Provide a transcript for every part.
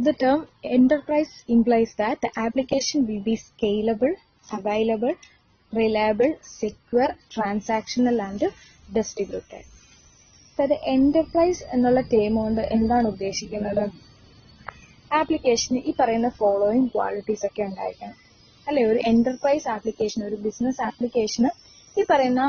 The term enterprise implies that the application will be scalable, available, reliable, secure, transactional and distributed. അതായത് enterprise എന്നുള്ള term കൊണ്ട് എന്താണ് ഉദ്ദേശിക്കുന്നത്? ആപ്ലിക്കേഷന് ഈ പറയുന്ന ഫോളോയിങ് ക്വാളിറ്റീസ് ഒക്കെ ഉണ്ടായിരിക്കണം അല്ലെ? ഒരു എന്റർപ്രൈസ് ആപ്ലിക്കേഷൻ, ഒരു ബിസിനസ് ആപ്ലിക്കേഷന് ഈ പറയുന്ന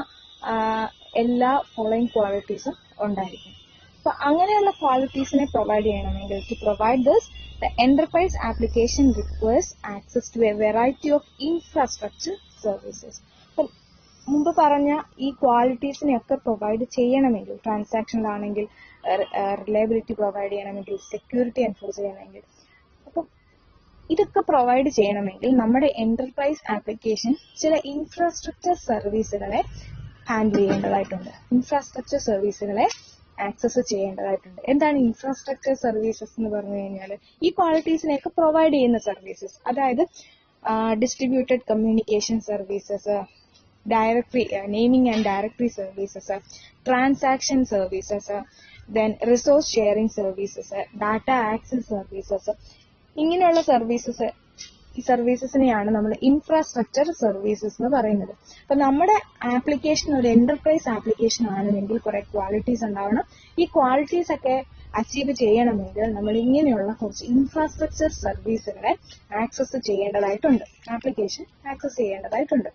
എല്ലാ ഫോളോയിങ് ക്വാളിറ്റീസും ഉണ്ടായിരിക്കും. അപ്പൊ അങ്ങനെയുള്ള ക്വാളിറ്റീസിനെ പ്രൊവൈഡ് ചെയ്യണമെങ്കിൽ to provide this, the enterprise application requires access to a variety of infrastructure services. മുമ്പ് പറഞ്ഞ ഈ ക്വാളിറ്റീസിനെയൊക്കെ പ്രൊവൈഡ് ചെയ്യണമെങ്കിൽ, ട്രാൻസാക്ഷനിലാണെങ്കിൽ റിലയബിലിറ്റി പ്രൊവൈഡ് ചെയ്യണമെങ്കിൽ, സെക്യൂരിറ്റി എൻഫോഴ്സ് ചെയ്യണമെങ്കിൽ, അപ്പം ഇതൊക്കെ പ്രൊവൈഡ് ചെയ്യണമെങ്കിൽ നമ്മുടെ എന്റർപ്രൈസ് ആപ്ലിക്കേഷൻ ചില ഇൻഫ്രാസ്ട്രക്ചർ സർവീസുകളെ ഹാൻഡിൽ ചെയ്യേണ്ടതായിട്ടുണ്ട്, ഇൻഫ്രാസ്ട്രക്ചർ സർവീസുകളെ ആക്സസ് ചെയ്യേണ്ടതായിട്ടുണ്ട്. എന്താണ് ഇൻഫ്രാസ്ട്രക്ചർ സർവീസസ് എന്ന് പറഞ്ഞു കഴിഞ്ഞാൽ ഈ ക്വാളിറ്റീസിനെയൊക്കെ പ്രൊവൈഡ് ചെയ്യുന്ന സർവീസസ്, അതായത് distributed communication services, directory naming and directory services, transaction services, then resource sharing services, data access services, ഇങ്ങനെയുള്ള സർവീസസ്, ഈ സർവീസസിനെയാണ് നമ്മൾ ഇൻഫ്രാസ്ട്രക്ചർ സർവീസസ് എന്ന് പറയുന്നത്. അപ്പൊ നമ്മുടെ ആപ്ലിക്കേഷൻ ഒരു എന്റർപ്രൈസ് ആപ്ലിക്കേഷൻ ആണെങ്കിൽ കുറെ ക്വാളിറ്റീസ് ഉണ്ടാവണം. ഈ ക്വാളിറ്റീസ് ഒക്കെ അച്ചീവ് ചെയ്യണമെങ്കിൽ നമ്മൾ ഇങ്ങനെയുള്ള കുറച്ച് ഇൻഫ്രാസ്ട്രക്ചർ സർവീസുകളെ ആക്സസ് ചെയ്യേണ്ടതായിട്ടുണ്ട്, ആപ്ലിക്കേഷൻ ആക്സസ് ചെയ്യേണ്ടതായിട്ടുണ്ട്.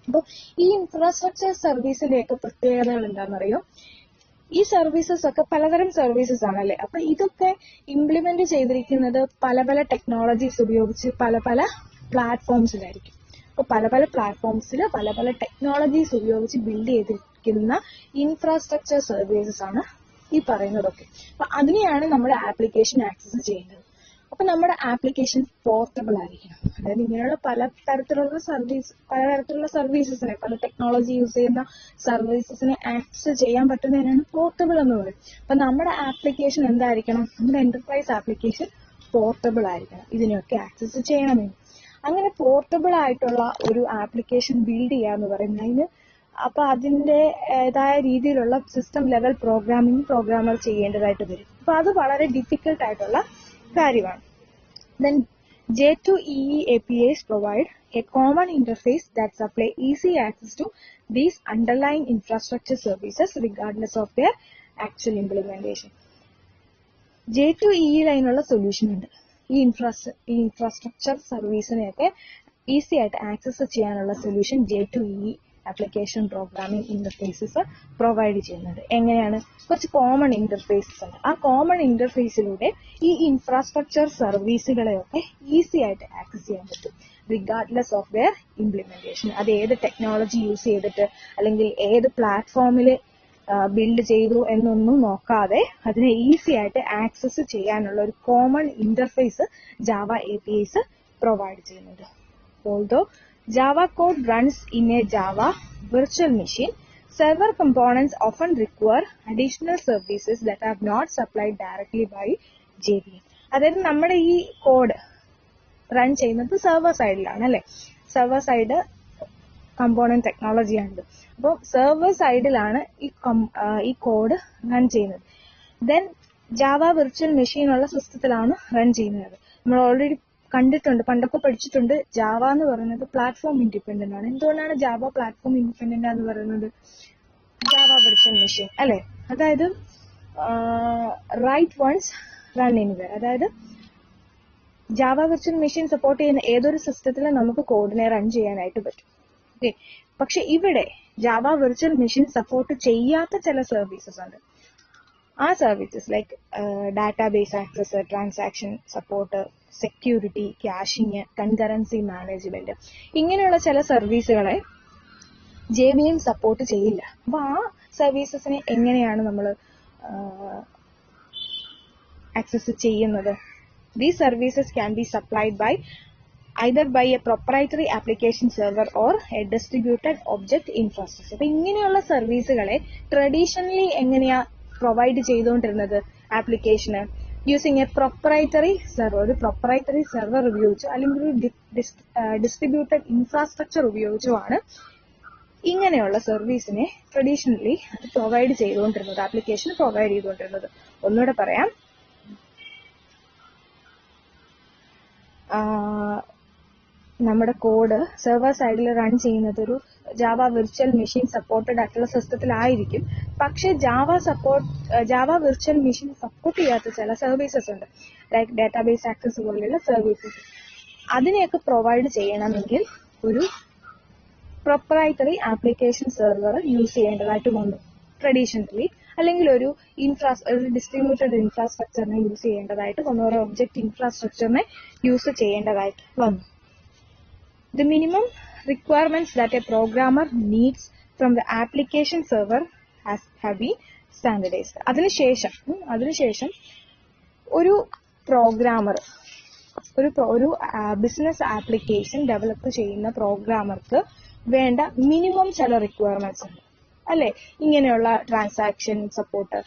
അപ്പോൾ ഈ ഇൻഫ്രാസ്ട്രക്ചർ സർവീസിന്റെയൊക്കെ പ്രത്യേകതകൾ എന്താണെന്നറിയോ? ഈ സർവീസസ് ഒക്കെ പലതരം സർവീസസ് ആണല്ലേ. അപ്പൊ ഇതൊക്കെ ഇംപ്ലിമെന്റ് ചെയ്തിരിക്കുന്നത് പല പല ടെക്നോളജീസ് ഉപയോഗിച്ച് പല പല പ്ലാറ്റ്ഫോംസിലായിരിക്കും. അപ്പൊ പല പല പ്ലാറ്റ്ഫോംസിൽ പല പല ടെക്നോളജീസ് ഉപയോഗിച്ച് ബിൽഡ് ചെയ്തിരിക്കുന്ന ഇൻഫ്രാസ്ട്രക്ചർ സർവീസസ് ആണ് ഈ പറയുന്നതൊക്കെ. അപ്പൊ അതിനെയാണ് നമ്മുടെ ആപ്ലിക്കേഷൻ ആക്സസ് ചെയ്യുന്നത്. അപ്പൊ നമ്മുടെ ആപ്ലിക്കേഷൻ പോർട്ടബിൾ ആയിരിക്കണം. അതായത് ഇങ്ങനെയുള്ള പലതരത്തിലുള്ള സർവീസസിനെ, പല ടെക്നോളജി യൂസ് ചെയ്യുന്ന സർവീസസിനെ ആക്സസ് ചെയ്യാൻ പറ്റുന്നതിനാണ് പോർട്ടബിൾ എന്ന് പറയുന്നത്. അപ്പൊ നമ്മുടെ ആപ്ലിക്കേഷൻ എന്തായിരിക്കണം? നമ്മുടെ എന്റർപ്രൈസ് ആപ്ലിക്കേഷൻ പോർട്ടബിൾ ആയിരിക്കണം ഇതിനെയൊക്കെ ആക്സസ് ചെയ്യണമെങ്കിൽ. അങ്ങനെ പോർട്ടബിൾ ആയിട്ടുള്ള ഒരു ആപ്ലിക്കേഷൻ ബിൽഡ് ചെയ്യാന്ന് പറയുന്നതിന് അപ്പൊ അതിൻ്റെതായ രീതിയിലുള്ള സിസ്റ്റം ലെവൽ പ്രോഗ്രാമർ ചെയ്യേണ്ടതായിട്ട് വരും. അപ്പൊ അത് വളരെ ഡിഫിക്കൽട്ട് ആയിട്ടുള്ള കാര്യമാണ്. Then J2EE APIs provide a common interface that supply easy access to these underlying infrastructure services regardless of their actual implementation. J2EE ലൈനുള്ള സൊല്യൂഷൻ ഉണ്ട്. ഈ ഇൻഫ്രാസ്ട്രക്ചർ സർവീസിനെയൊക്കെ ഈസി ആയിട്ട് ആക്സസ് ചെയ്യാനുള്ള solution J2EE application programming interfaces provide ചെയ്യുന്നുണ്ട്. എങ്ങനെയാണ്? കുറച്ച് common interfaces ഉണ്ട്. ആ കോമൺ ഇന്റർഫേസിലൂടെ ഈ ഇൻഫ്രാസ്ട്രക്ചർ സർവീസുകളെയൊക്കെ ഈസി ആയിട്ട് ആക്സസ് ചെയ്യാൻ പറ്റും, റിഗാർഡ്ലെസ് ഓഫ് ദെയർ ഇംപ്ലിമെന്റേഷൻ. അത് ഏത് ടെക്നോളജി യൂസ് ചെയ്തിട്ട് അല്ലെങ്കിൽ ഏത് പ്ലാറ്റ്ഫോമിൽ ബിൽഡ് ചെയ്തു എന്നൊന്നും നോക്കാതെ അതിനെ ഈസി ആയിട്ട് ആക്സസ് ചെയ്യാനുള്ള ഒരു common interface Java APIs provide ചെയ്യുന്നുണ്ട്. Although Java code runs in a Java virtual machine, server components often require additional services that are not supplied directly by JVM. അതായത് നമ്മുടെ ഈ കോഡ് റൺ ചെയ്യുന്നത് server സൈഡിലാണ് അല്ലെ. Server side component ടെക്നോളജിയാണിത്. അപ്പോൾ server സൈഡിലാണ് ഈ കോഡ് റൺ ചെയ്യുന്നത്. ദെൻ ജാവ വിർച്വൽ മെഷീൻ ഉള്ള സിസ്റ്റത്തിലാണ് റൺ ചെയ്യുന്നത്. നമ്മൾ ഓൾറെഡി കണ്ടിട്ടുണ്ട്, പണ്ടൊക്കെ പഠിച്ചിട്ടുണ്ട്. ജാവ എന്ന് പറയുന്നത് പ്ലാറ്റ്ഫോം ഇൻഡിപെൻഡന്റ് ആണ്. എന്തുകൊണ്ടാണ് ജാവ പ്ലാറ്റ്ഫോം ഇൻഡിപെൻഡന്റ് എന്ന് പറയുന്നത്? ജാവ വിർച്വൽ മെഷീൻ അല്ലെ. അതായത് റൈറ്റ് വൺസ് റൺ എനിവെയർ. അതായത് ജാവ വിർച്വൽ മെഷീൻ സപ്പോർട്ട് ചെയ്യുന്ന ഏതൊരു സിസ്റ്റത്തിലും നമുക്ക് കോഡിനെ റൺ ചെയ്യാനായിട്ട് പറ്റും. ഓക്കെ. പക്ഷെ ഇവിടെ ജാവ വിർച്വൽ മെഷീൻ സപ്പോർട്ട് ചെയ്യാത്ത ചില സർവീസസ് ഉണ്ട്. ആ services like database access, transaction support, security, caching, concurrency management, ഇങ്ങനെയുള്ള ചില സർവീസുകളെ JVM സപ്പോർട്ട് ചെയ്യില്ല. അപ്പൊ ആ സർവീസസിനെ എങ്ങനെയാണ് നമ്മൾ ആക്സസ് ചെയ്യുന്നത്? These services can be supplied by either by a proprietary application server or a distributed object infrastructure. അപ്പൊ ഇങ്ങനെയുള്ള സർവീസുകളെ ട്രഡീഷണലി എങ്ങനെയാ പ്രൊവൈഡ് ചെയ്തുകൊണ്ടിരുന്നത് ആപ്ലിക്കേഷന്? യൂസിങ് എ പ്രൊപ്പറൈറ്ററി സെർവർ, ഒരു പ്രൊപ്പറൈറ്ററി സെർവർ ഉപയോഗിച്ചോ അല്ലെങ്കിൽ ഒരു ഡിസ്ട്രിബ്യൂട്ടഡ് ഇൻഫ്രാസ്ട്രക്ചർ ഉപയോഗിച്ചോ ആണ് ഇങ്ങനെയുള്ള സർവീസിനെ ട്രഡീഷണലി പ്രൊവൈഡ് ചെയ്തുകൊണ്ടിരുന്നത്, ആപ്ലിക്കേഷൻ പ്രൊവൈഡ് ചെയ്തുകൊണ്ടിരുന്നത്. ഒന്നുകൂടെ പറയാം. നമ്മുടെ കോഡ് സെർവർ സൈഡിൽ റൺ ചെയ്യുന്നത് ഒരു ജാവ വിർച്വൽ മെഷീൻ സപ്പോർട്ടഡ് ആയിട്ടുള്ള സിസ്റ്റത്തിലായിരിക്കും. പക്ഷേ ജാവ വിർച്വൽ മെഷീൻ സപ്പോർട്ട് ചെയ്യാത്ത ചില സർവീസസ് ഉണ്ട്, ലൈക്ക് ഡാറ്റാബേസ് ആക്സസ് പോലെയുള്ള സർവീസസ്. അതിനെയൊക്കെ പ്രൊവൈഡ് ചെയ്യണമെങ്കിൽ ഒരു പ്രൊപ്രൈറ്ററി ആപ്ലിക്കേഷൻ സെർവർ യൂസ് ചെയ്യേണ്ടതായിട്ട് വന്നു ട്രഡീഷണലി, അല്ലെങ്കിൽ ഒരു ഡിസ്ട്രിബ്യൂട്ടഡ് ഇൻഫ്രാസ്ട്രക്ചറിനെ യൂസ് ചെയ്യേണ്ടതായിട്ട് വന്നു, ഒരു ഒബ്ജക്റ്റ് ഇൻഫ്രാസ്ട്രക്ചറിനെ യൂസ് ചെയ്യേണ്ടതായിട്ട് വന്നു. The minimum requirements that a programmer needs from the application server have been standardized. അതിനുശേഷം ഒരു പ്രോഗ്രാമർ ഒരു ബിസിനസ് ആപ്ലിക്കേഷൻ ഡെവലപ്പ് ചെയ്യുന്ന പ്രോഗ്രാമർക്ക് വേണ്ട മിനിമം ചില റിക്വയർമെന്റ്സ് ഉണ്ട് അല്ലെ. ഇങ്ങനെയുള്ള ട്രാൻസാക്ഷൻ സപ്പോർട്ട്,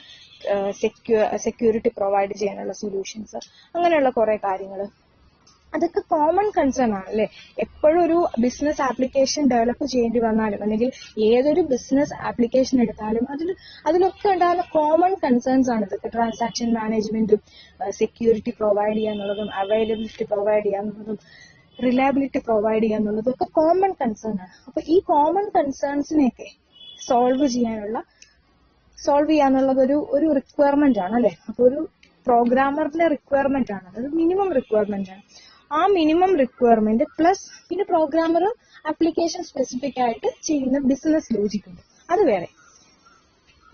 സെക്യൂരിറ്റി പ്രൊവൈഡ് ചെയ്യാനുള്ള സൊല്യൂഷൻസ്, അങ്ങനെയുള്ള കുറെ കാര്യങ്ങൾ. അതൊക്കെ കോമൺ കൺസേൺ ആണ് അല്ലെ. എപ്പോഴും ഒരു ബിസിനസ് ആപ്ലിക്കേഷൻ ഡെവലപ്പ് ചെയ്യേണ്ടി വന്നാലും അല്ലെങ്കിൽ ഏതൊരു ബിസിനസ് ആപ്ലിക്കേഷൻ എടുത്താലും അതിലൊക്കെ ഉണ്ടാകുന്ന കോമൺ കൺസേൺസ് ആണ് ഇതൊക്കെ. ട്രാൻസാക്ഷൻ മാനേജ്മെന്റും സെക്യൂരിറ്റി പ്രൊവൈഡ് ചെയ്യാന്നുള്ളതും അവൈലബിലിറ്റി പ്രൊവൈഡ് ചെയ്യാന്നുള്ളതും റിലയബിലിറ്റി പ്രൊവൈഡ് ചെയ്യാന്നുള്ളതും ഒക്കെ കോമൺ കൺസേൺ ആണ്. അപ്പൊ ഈ കോമൺ കൺസേൺസിനെയൊക്കെ സോൾവ് ചെയ്യാന്നുള്ളത് ഒരു റിക്വയർമെന്റ് ആണ് അല്ലെ. അപ്പൊ ഒരു പ്രോഗ്രാമറിന്റെ റിക്വയർമെന്റ് ആണ്, അതൊരു മിനിമം റിക്വയർമെന്റ് ആണ്. ആ മിനിമം റിക്വയർമെന്റ് പ്ലസ് പിന്നെ പ്രോഗ്രാമർ ആപ്ലിക്കേഷൻ സ്പെസിഫിക് ആയിട്ട് ചെയ്യുന്ന ബിസിനസ് ലോജിക് ഉണ്ട്, അത് വേറെ.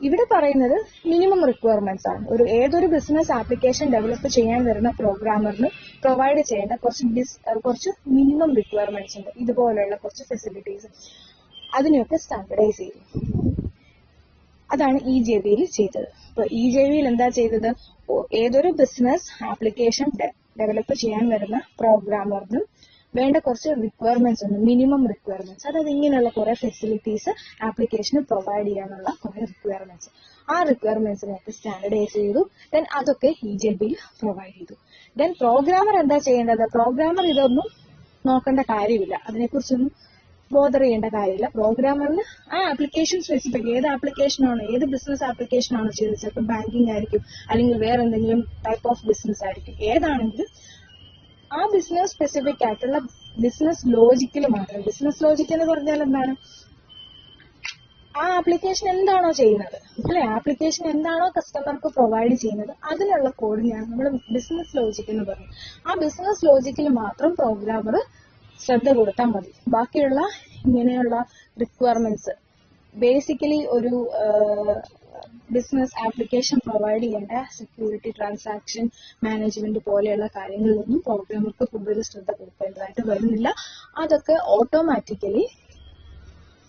ഇവിടെ പറയുന്നത് മിനിമം റിക്വയർമെന്റ്സ് ആണ്. ഏതൊരു ബിസിനസ് ആപ്ലിക്കേഷൻ ഡെവലപ്പ് ചെയ്യാൻ വരുന്ന പ്രോഗ്രാമറിന് പ്രൊവൈഡ് ചെയ്യേണ്ട കുറച്ച് മിനിമം റിക്വയർമെന്റ്സ് ഉണ്ട്, ഇതുപോലെയുള്ള കുറച്ച് ഫെസിലിറ്റീസ്. അതിനെയൊക്കെ സ്റ്റാൻഡർഡൈസ് ചെയ്തു. അതാണ് EJBയിൽ ചെയ്തത്. അപ്പൊ EJBയിൽ എന്താ ചെയ്തത്? ഏതൊരു ബിസിനസ് ആപ്ലിക്കേഷൻ ഡെവലപ്പ് ചെയ്യാൻ വരുന്ന പ്രോഗ്രാമറിനും വേണ്ട കുറച്ച് റിക്വയർമെന്റ്സ് ഉണ്ട്, മിനിമം റിക്വയർമെന്റ്സ്. അതായത് ഇങ്ങനെയുള്ള കുറെ ഫെസിലിറ്റീസ് ആപ്ലിക്കേഷന് പ്രൊവൈഡ് ചെയ്യാനുള്ള കുറെ റിക്വയർമെന്റ്സ്. ആ റിക്വയർമെന്റ്സിനെയൊക്കെ സ്റ്റാൻഡർഡൈസ് ചെയ്തു. ദെൻ അതൊക്കെ EJBയിൽ പ്രൊവൈഡ് ചെയ്തു. ദെൻ പ്രോഗ്രാമർ എന്താ ചെയ്യേണ്ടത്? പ്രോഗ്രാമർ ഇതൊന്നും നോക്കേണ്ട കാര്യമില്ല, അതിനെക്കുറിച്ചൊന്നും ബോധർ ചെയ്യേണ്ട കാര്യമില്ല. പ്രോഗ്രാമറിന് ആ ആപ്ലിക്കേഷൻ സ്പെസിഫിക് ഏത് ആപ്ലിക്കേഷനാണോ, ഏത് ബിസിനസ് ആപ്ലിക്കേഷനാണോ ചെയ്തത്, ചിലപ്പോൾ ബാങ്കിങ് ആയിരിക്കും, അല്ലെങ്കിൽ വേറെ എന്തെങ്കിലും ടൈപ്പ് ഓഫ് ബിസിനസ് ആയിരിക്കും, ഏതാണെങ്കിലും ആ ബിസിനസ് സ്പെസിഫിക് ആയിട്ടുള്ള ബിസിനസ് ലോജിക്കിൽ മാത്രം. ബിസിനസ് ലോജിക് എന്ന് പറഞ്ഞാൽ എന്താണ്? ആ ആപ്ലിക്കേഷൻ എന്താണോ ചെയ്യുന്നത് അല്ലെ, ആപ്ലിക്കേഷൻ എന്താണോ കസ്റ്റമർക്ക് പ്രൊവൈഡ് ചെയ്യുന്നത് അതിനുള്ള കോഡിനെയാണ് നമ്മൾ ബിസിനസ് ലോജിക് എന്ന് പറയുന്നത്. ആ ബിസിനസ് ലോജിക്കിൽ മാത്രം പ്രോഗ്രാമർ ശ്രദ്ധ കൊടുത്താൽ മതി. ബാക്കിയുള്ള ഇങ്ങനെയുള്ള റിക്വയർമെന്റ്സ്, ബേസിക്കലി ഒരു ബിസിനസ് ആപ്ലിക്കേഷൻ പ്രൊവൈഡ് ചെയ്യേണ്ട സെക്യൂരിറ്റി, ട്രാൻസാക്ഷൻ മാനേജ്മെന്റ് പോലെയുള്ള കാര്യങ്ങളിലൊന്നും പ്രോഗ്രാമർക്ക് കൂടുതൽ ശ്രദ്ധ കൊടുക്കേണ്ടതായിട്ട് വരുന്നില്ല. അതൊക്കെ ഓട്ടോമാറ്റിക്കലി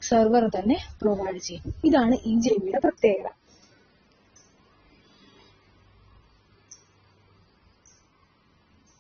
സെർവർ തന്നെ പ്രൊവൈഡ് ചെയ്യും. ഇതാണ് EJBയുടെ പ്രത്യേകത.